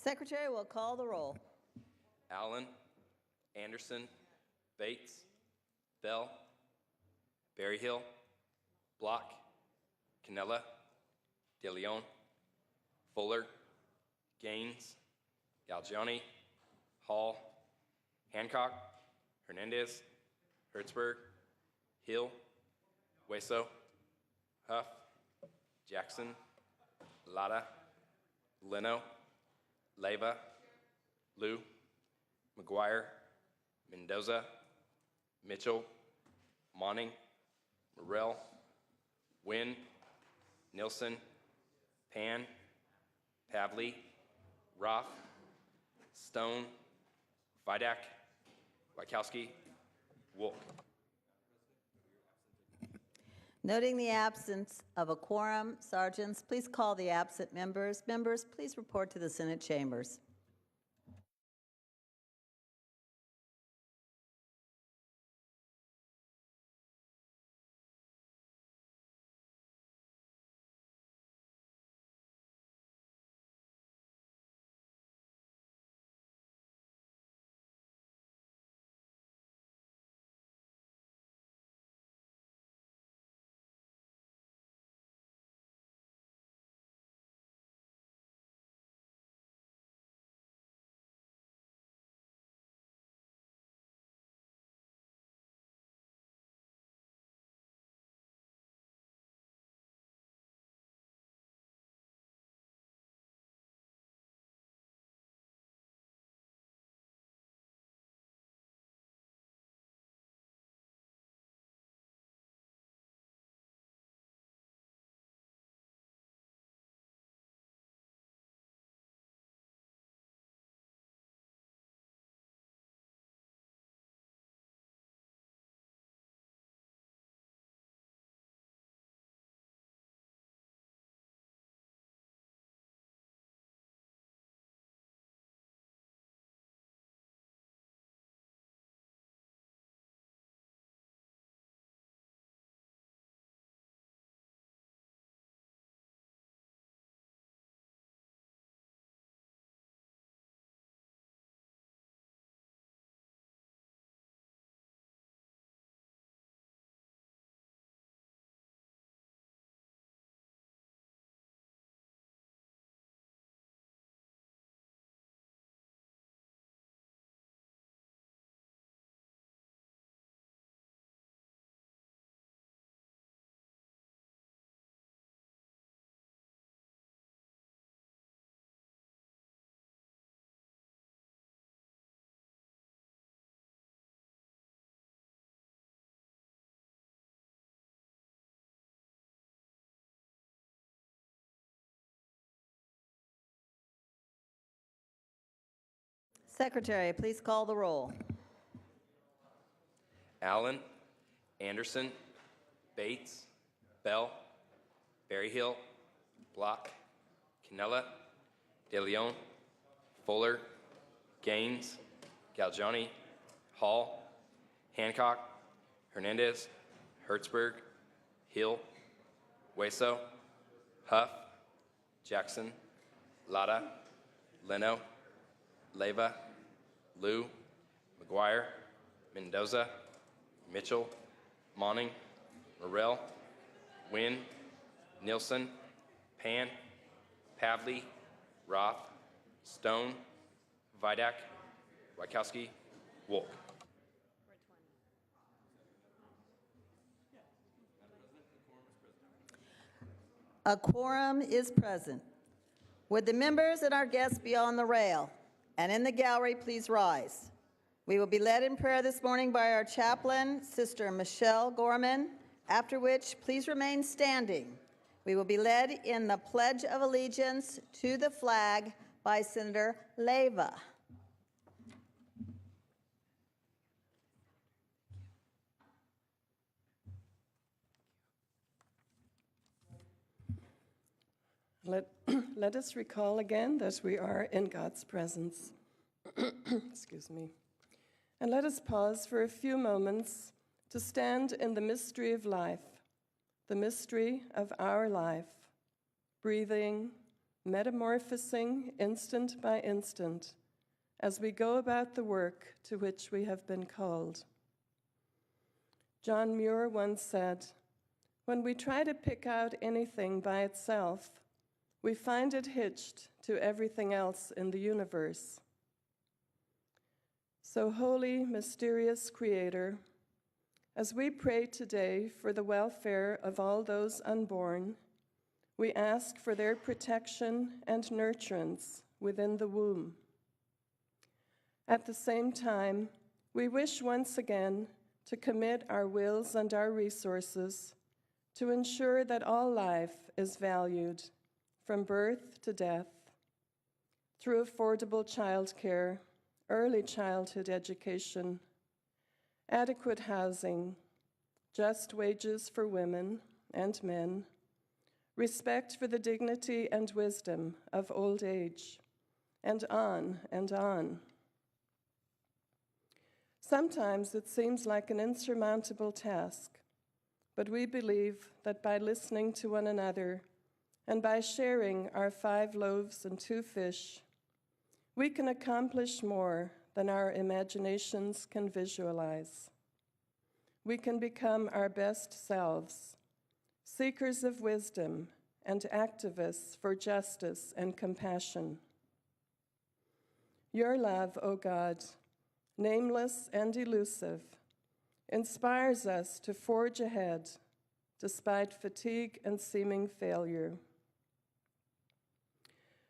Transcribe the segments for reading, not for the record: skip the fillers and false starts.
Secretary will call the roll. Allen, Anderson, Bates, Bell, Berryhill, Block, Canella, De Leon, Fuller, Gaines, Galgiani, Hall, Hancock, Hernandez, Hertzberg, Hill, Hueso, Huff, Jackson, Lara, Leno, Leyva, Lou, McGuire, Mendoza, Mitchell, Monning, Morrell, Wynn, Nilsson, Pan, Pavley, Roth, Stone, Vidak, Wachowski, Wolk. Noting the absence of a quorum, sergeants, please call the absent members. Members, please report to the Senate chambers. Secretary, please call the roll. Allen, Anderson, Bates, Bell, Berryhill, Block, Canella, De Leon, Fuller, Gaines, Galgiani, Hall, Hancock, Hernandez, Hertzberg, Hill, Hueso, Huff, Jackson, Lara, Leno, Leyva, Lou, McGuire, Mendoza, Mitchell, Monning, Morrell, Wynn, Nilsson, Pan, Pavley, Roth, Stone, Vidak, Wachowski, Wolk. A quorum is present. Would the members and our guests be on the rail and in the gallery please rise? We will be led in prayer this morning by our chaplain, Sister Michelle Gorman, after which please remain standing. We will be led in the Pledge of Allegiance to the flag by Senator Leyva. Let us recall again that we are in God's presence. Excuse me. And let us pause for a few moments to stand in the mystery of life, the mystery of our life, breathing, metamorphosing instant by instant as we go about the work to which we have been called. John Muir once said, "When we try to pick out anything by itself, we find it hitched to everything else in the universe." So, holy, mysterious Creator, as we pray today for the welfare of all those unborn, we ask for their protection and nurturance within the womb. At the same time, we wish once again to commit our wills and our resources to ensure that all life is valued, from birth to death, through affordable childcare, early childhood education, adequate housing, just wages for women and men, respect for the dignity and wisdom of old age, and on and on. Sometimes it seems like an insurmountable task, but we believe that by listening to one another and by sharing our 5 loaves and 2 fish, we can accomplish more than our imaginations can visualize. We can become our best selves, seekers of wisdom and activists for justice and compassion. Your love, O God, nameless and elusive, inspires us to forge ahead despite fatigue and seeming failure.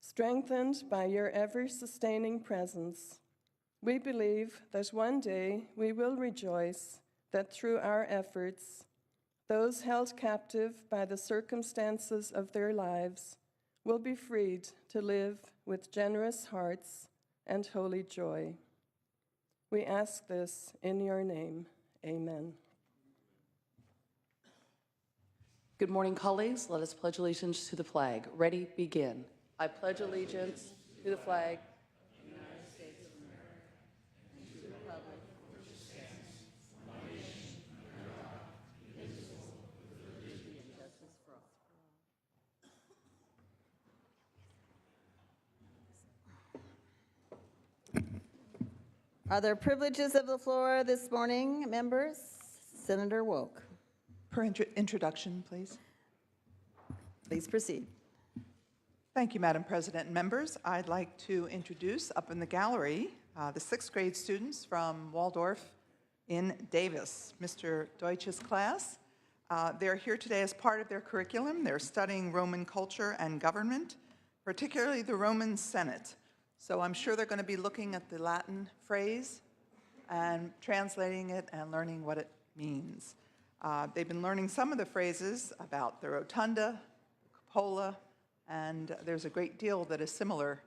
Strengthened by your ever-sustaining presence, we believe that one day we will rejoice that through our efforts, those held captive by the circumstances of their lives will be freed to live with generous hearts and holy joy. We ask this in your name. Amen. Good morning, colleagues. Let us pledge allegiance to the flag. Ready, begin. I pledge allegiance to the flag of the United States of America and to the republic for which it stands, one nation, under God, indivisible, with liberty and justice for all. Are there privileges of the floor this morning, members? Senator Woke, Per introduction, please. please proceed. Thank you, Madam President and members. I'd like to introduce up in the gallery the 6th grade students from Waldorf in Davis, Mr. Deutsch's class. They're here today as part of their curriculum. They're studying Roman culture and government, particularly the Roman Senate. So I'm sure they're going to be looking at the Latin phrase and translating it and learning what it means. They've been learning some of the phrases about the rotunda, the cupola, and there's a great deal that is similar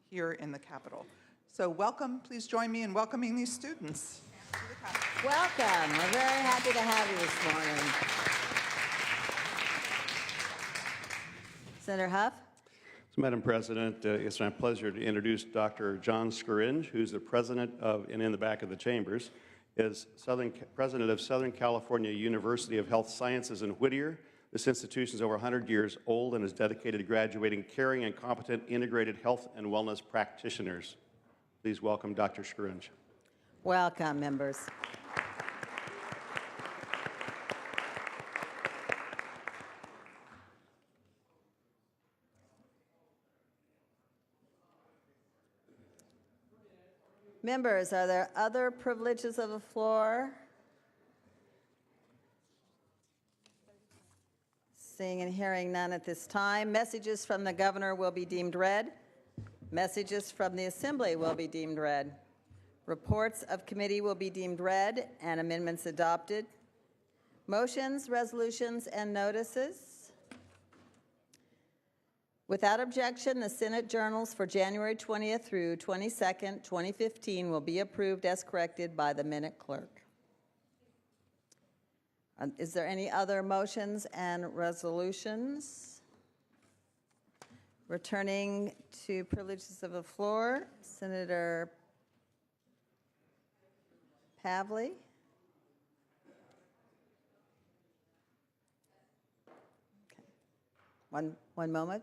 here in the Capitol. So welcome, please join me in welcoming these students to the Capitol. Welcome. We're very happy to have you this morning. Senator Huff? So, Madam President, it's my pleasure to introduce Dr. John Scaringe, who's the president of, and in the back of the chambers, is president of Southern California University of Health Sciences in Whittier. This institution is over 100 years old and is dedicated to graduating caring and competent integrated health and wellness practitioners. Please welcome Dr. Scaringe. Welcome, members. Members, are there other privileges of the floor? Seeing and hearing none at this time. Messages from the governor will be deemed read. Messages from the assembly will be deemed read. Reports of committee will be deemed read and amendments adopted. Motions, resolutions, and notices. Without objection, the Senate journals for January 20th through 22nd, 2015 will be approved as corrected by the minute clerk. Is there any other motions and resolutions? Returning to privileges of the floor, Senator Pavley. Okay. One moment.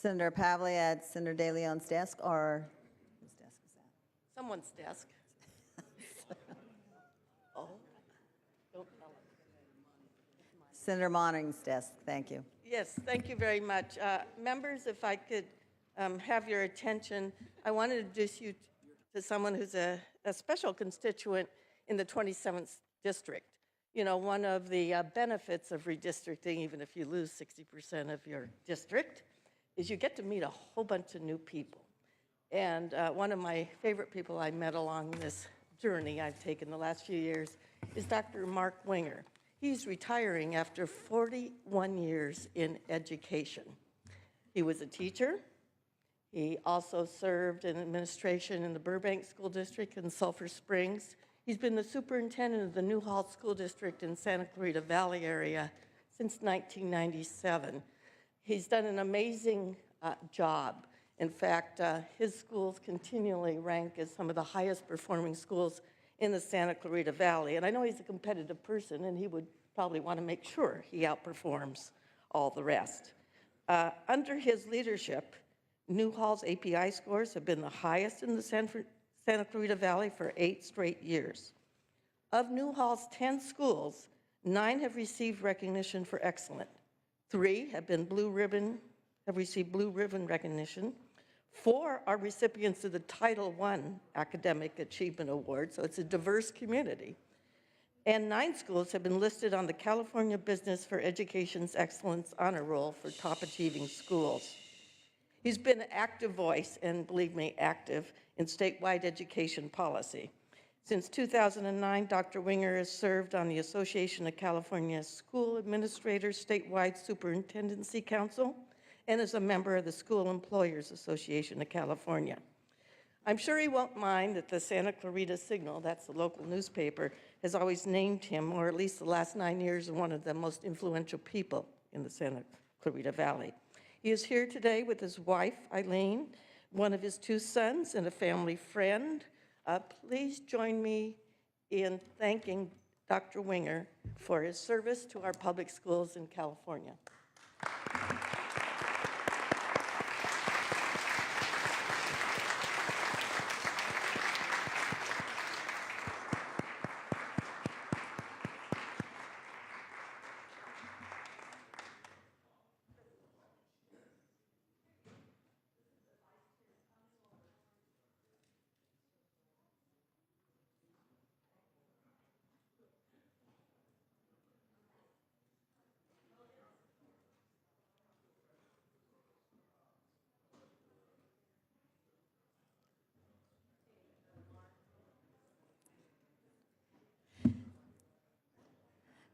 Senator Pavley at Senator De Leon's desk, or whose desk is that? Someone's desk. Oh, don't tell him. Senator Moning's desk, thank you. Yes, thank you very much. Members, if I could have your attention, I want to introduce you to someone who's a special constituent in the 27th district. You know, one of the benefits of redistricting, even if you lose 60% of your district, is you get to meet a whole bunch of new people. And one of my favorite people I met along this journey I've taken the last few years is Dr. Mark Winger. He's retiring after 41 years in education. He was a teacher. He also served in administration in the Burbank School District in Sulphur Springs. He's been the superintendent of the Newhall School District in Santa Clarita Valley area since 1997. He's done an amazing job. In fact, his schools continually rank as some of the highest performing schools in the Santa Clarita Valley. And I know he's a competitive person, and he would probably want to make sure he outperforms all the rest. Under his leadership, Newhall's API scores have been the highest in the Santa Clarita Valley for 8 straight years. Of Newhall's 10 schools, 9 have received recognition for excellent. 3 have received Blue Ribbon recognition. 4 are recipients of the Title I Academic Achievement Award, so it's a diverse community. And 9 schools have been listed on the California Business for Education's Excellence Honor Roll for top achieving schools. He's been an active voice, and believe me, active, in statewide education policy. Since 2009, Dr. Winger has served on the Association of California School Administrators Statewide Superintendency Council and is a member of the School Employers Association of California. I'm sure he won't mind that the Santa Clarita Signal, that's the local newspaper, has always named him, or at least the last 9 years, one of the most influential people in the Santa Clarita Valley. He is here today with his wife, Eileen, one of his 2 sons, and a family friend. Please join me in thanking Dr. Winger for his service to our public schools in California.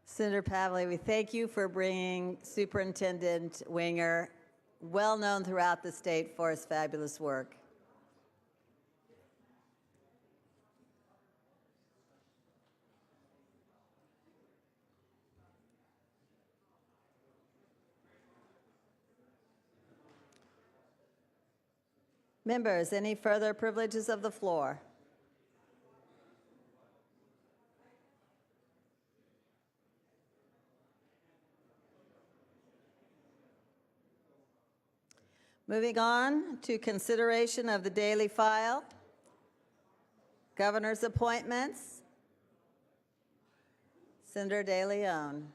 Senator Pavley, we thank you for bringing Superintendent Winger, well known throughout the state for his fabulous work. Members, any further privileges of the floor? Moving on to consideration of the daily file, governor's appointments. Senator De Leon.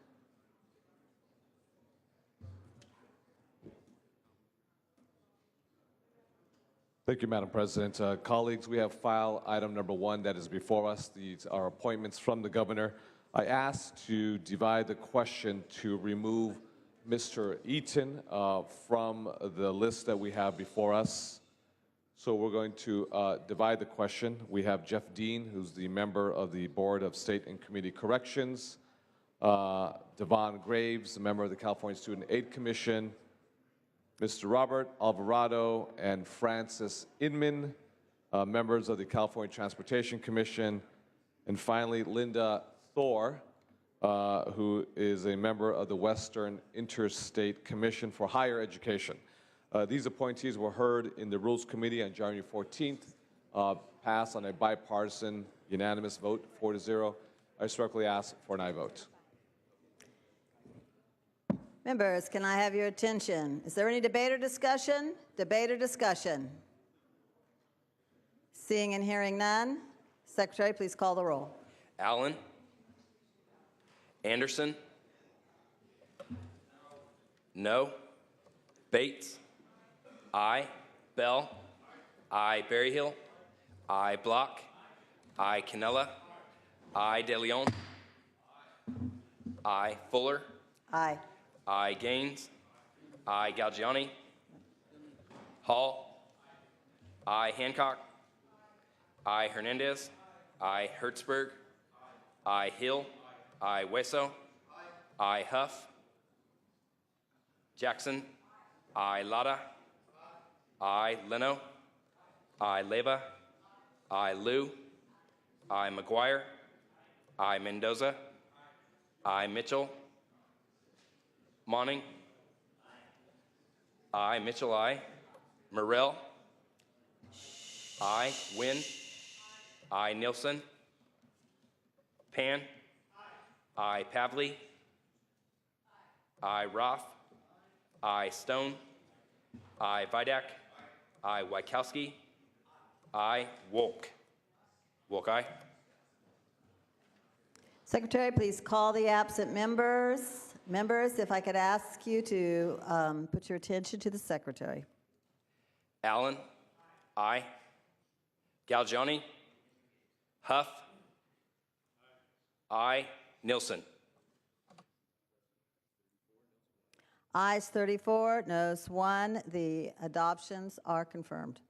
Thank you, Madam President. Colleagues, we have file item number 1 that is before us. These are appointments from the governor. I asked to divide the question to remove Mr. Eaton from the list that we have before us. So we're going to divide the question. We have Jeff Dean, who's the member of the Board of State and Community Corrections, Devon Graves, a member of the California Student Aid Commission, Mr. Robert Alvarado and Francis Inman, members of the California Transportation Commission, and finally Linda Thor, who is a member of the Western Interstate Commission for Higher Education. These appointees were heard in the Rules Committee on January 14th, passed on a bipartisan unanimous vote, 4-0. I respectfully ask for an aye vote. Members, can I have your attention? Is there any debate or discussion? Debate or discussion? Seeing and hearing none, Secretary, please call the roll. Allen, Anderson, no. Bates, aye. Bell, aye. Berryhill, aye. Block, aye. Cannella, aye. De Leon, aye. Fuller, Aye. aye. Gaines, aye. Galgiani, Hall, aye. Hancock, aye. Hernandez, aye. Hertzberg, aye. Hill, aye. Weso, aye. Huff, Jackson, aye. Lada, aye. Leno, aye. Leyva, aye. Liu, aye. McGuire, aye. Mendoza, aye. Mitchell, Monning, aye. Mitchell, aye. Morrell, aye. Wynn, aye. Nielsen, Pan, aye. Pavley, aye. Roth, aye. Stone, aye. Vidak, aye. Wykowski, aye. Wolk. Wolk, aye. Secretary, please call the absent members. Members, if I could ask you to put your attention to the Secretary. Allen, aye. Galgiani, Huff, aye. Nielsen, Ayes 34, noes 1. The adoptions are confirmed.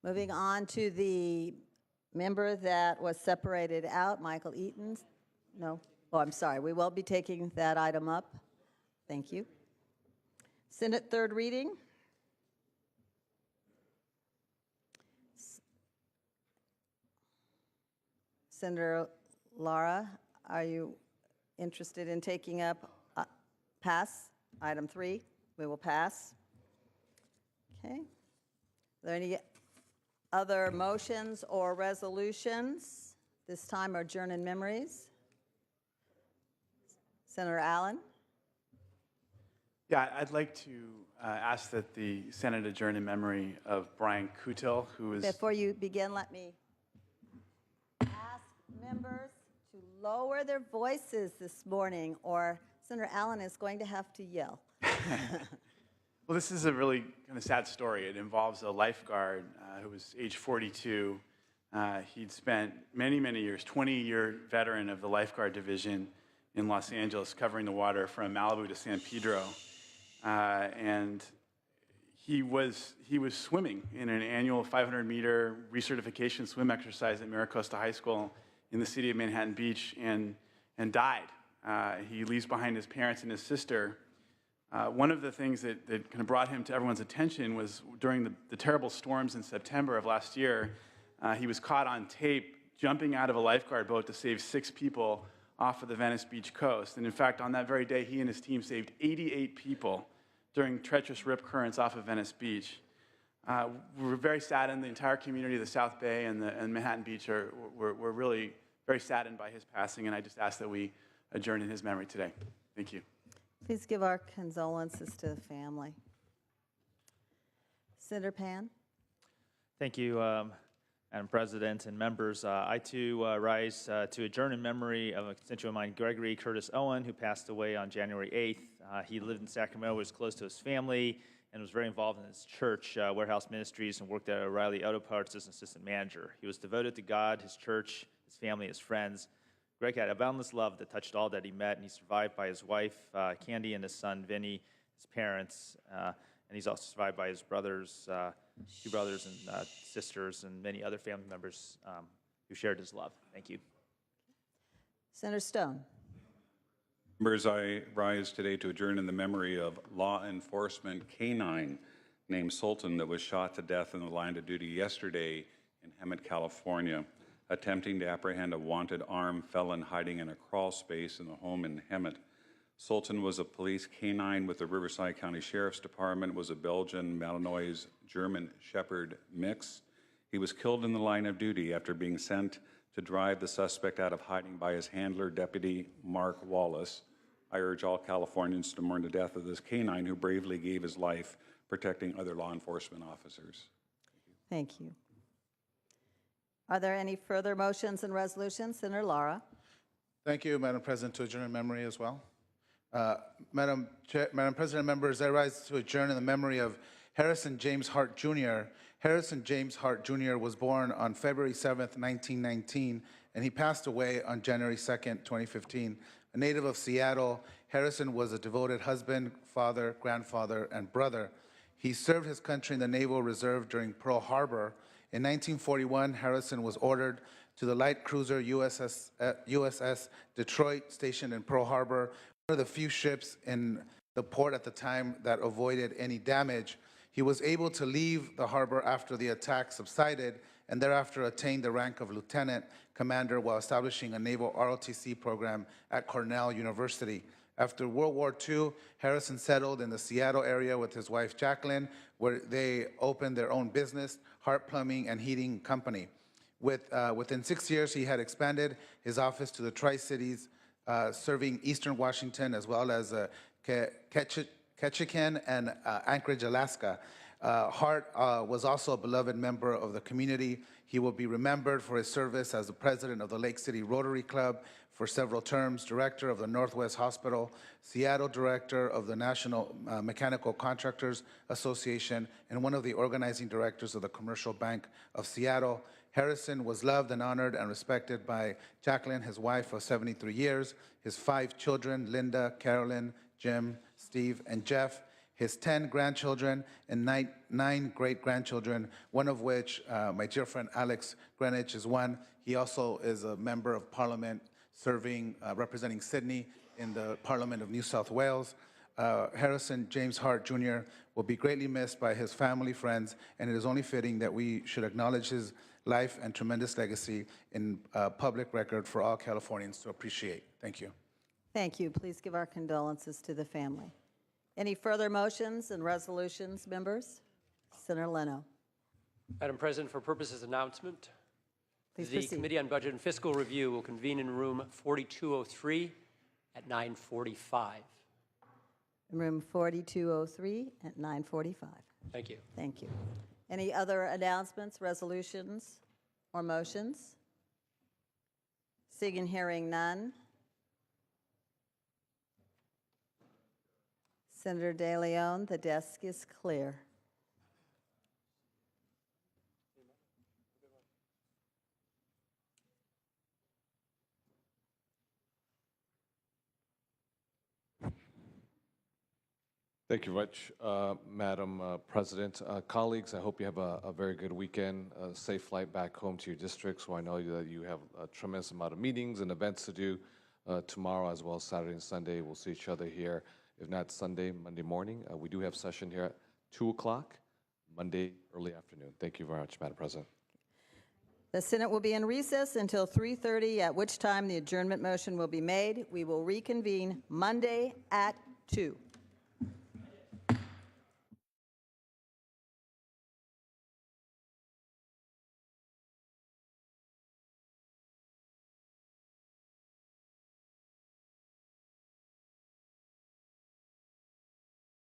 Moving on to the member that was separated out, Michael Eaton. No. Oh, I'm sorry. We will be taking that item up. Thank you. Senate third reading. Senator Lara, are you interested in taking up pass? Item 3, we will pass. Okay. Are there any other motions or resolutions? This time are adjourn in memories. Senator Allen? Yeah, I'd like to ask that the Senate adjourn in memory of Brian Kutil, who is... Before you begin, let me ask members to lower their voices this morning, or Senator Allen is going to have to yell. Well, this is a really kind of sad story. It involves a lifeguard who was age 42. He'd spent many, many years, 20-year veteran of the lifeguard division in Los Angeles, covering the water from Malibu to San Pedro. And he was swimming in an annual 500-meter recertification swim exercise at Miracosta High School in the city of Manhattan Beach and died. He leaves behind his parents and his sister. One of the things that kind of brought him to everyone's attention was during the terrible storms in September of last year, he was caught on tape jumping out of a lifeguard boat to save 6 people off of the Venice Beach coast. And in fact, on that very day, he and his team saved 88 people during treacherous rip currents off of Venice Beach. We're very saddened. The entire community of the South Bay and Manhattan Beach were really very saddened by his passing, and I just ask that we adjourn in his memory today. Thank you. Please give our condolences to the family. Senator Pan? Thank you, Madam President and members. I too rise to adjourn in memory of a constituent of mine, Gregory Curtis Owen, who passed away on January 8th. He lived in Sacramento, was close to his family, and was very involved in his church, Warehouse Ministries, and worked at O'Reilly Auto Parts as an assistant manager. He was devoted to God, his church, his family, his friends. Greg had a boundless love that touched all that he met, and he's survived by his wife, Candy, and his son, Vinny, his parents, and he's also survived by his brothers, 2 brothers and sisters, and many other family members who shared his love. Thank you. Senator Stone? Members, I rise today to adjourn in the memory of law enforcement K-9 named Sultan that was shot to death in the line of duty yesterday in Hemet, California, attempting to apprehend a wanted armed felon hiding in a crawl space in the home in Hemet. Sultan was a police K-9 with the Riverside County Sheriff's Department, was a Belgian Malinois German Shepherd mix. He was killed in the line of duty after being sent to drive the suspect out of hiding by his handler, Deputy Mark Wallace, I urge all Californians to mourn the death of this canine who bravely gave his life protecting other law enforcement officers. Thank you. Are there any further motions and resolutions? Senator Lara. Thank you, Madam President, to adjourn in memory as well. Madam President, members, I rise to adjourn in the memory of Harrison James Hart Jr. Harrison James Hart Jr. was born on February 7th, 1919, and he passed away on January 2nd, 2015. A native of Seattle, Harrison was a devoted husband, father, grandfather, and brother. He served his country in the Naval Reserve during Pearl Harbor. In 1941, Harrison was ordered to the light cruiser USS Detroit, stationed in Pearl Harbor, one of the few ships in the port at the time that avoided any damage. He was able to leave the harbor after the attack subsided and thereafter attained the rank of lieutenant commander while establishing a naval ROTC program at Cornell University. After World War II, Harrison settled in the Seattle area with his wife Jacqueline, where they opened their own business, Hart Plumbing and Heating Company. Within 6 years, he had expanded his office to the Tri-Cities, serving Eastern Washington as well as Ketchikan and Anchorage, Alaska. Hart was also a beloved member of the community. He will be remembered for his service as the president of the Lake City Rotary Club for several terms, director of the Northwest Hospital, Seattle director of the National Mechanical Contractors Association, and one of the organizing directors of the Commercial Bank of Seattle. Harrison was loved and honored and respected by Jacqueline, his wife of 73 years, his 5 children, Linda, Carolyn, Jim, Steve, and Jeff, his 10 grandchildren, and 9 great-grandchildren, one of which, my dear friend Alex Greenwich is one. He also is a member of Parliament serving, representing Sydney in the Parliament of New South Wales. Harrison James Hart Jr. will be greatly missed by his family, friends, and it is only fitting that we should acknowledge his life and tremendous legacy in public record for all Californians to appreciate. Thank you. Thank you. Please give our condolences to the family. Any further motions and resolutions, members? Senator Leno. Madam President, for purposes of announcement, Please the proceed. Committee on Budget and Fiscal Review will convene in room 4203 at 9:45. In room 4203 at 9:45. Thank you. Thank you. Any other announcements, resolutions, or motions? Seeing and hearing none. Senator De Leon, the desk is clear. Thank you very much, Madam President. Colleagues, I hope you have a very good weekend, a safe flight back home to your districts, where I know that you have a tremendous amount of meetings and events to do tomorrow, as well as Saturday and Sunday. We'll see each other here, if not Sunday, Monday morning. We do have session here at 2 o'clock, Monday early afternoon. Thank you very much, Madam President. The Senate will be in recess until 3:30, at which time the adjournment motion will be made. We will reconvene Monday at 2.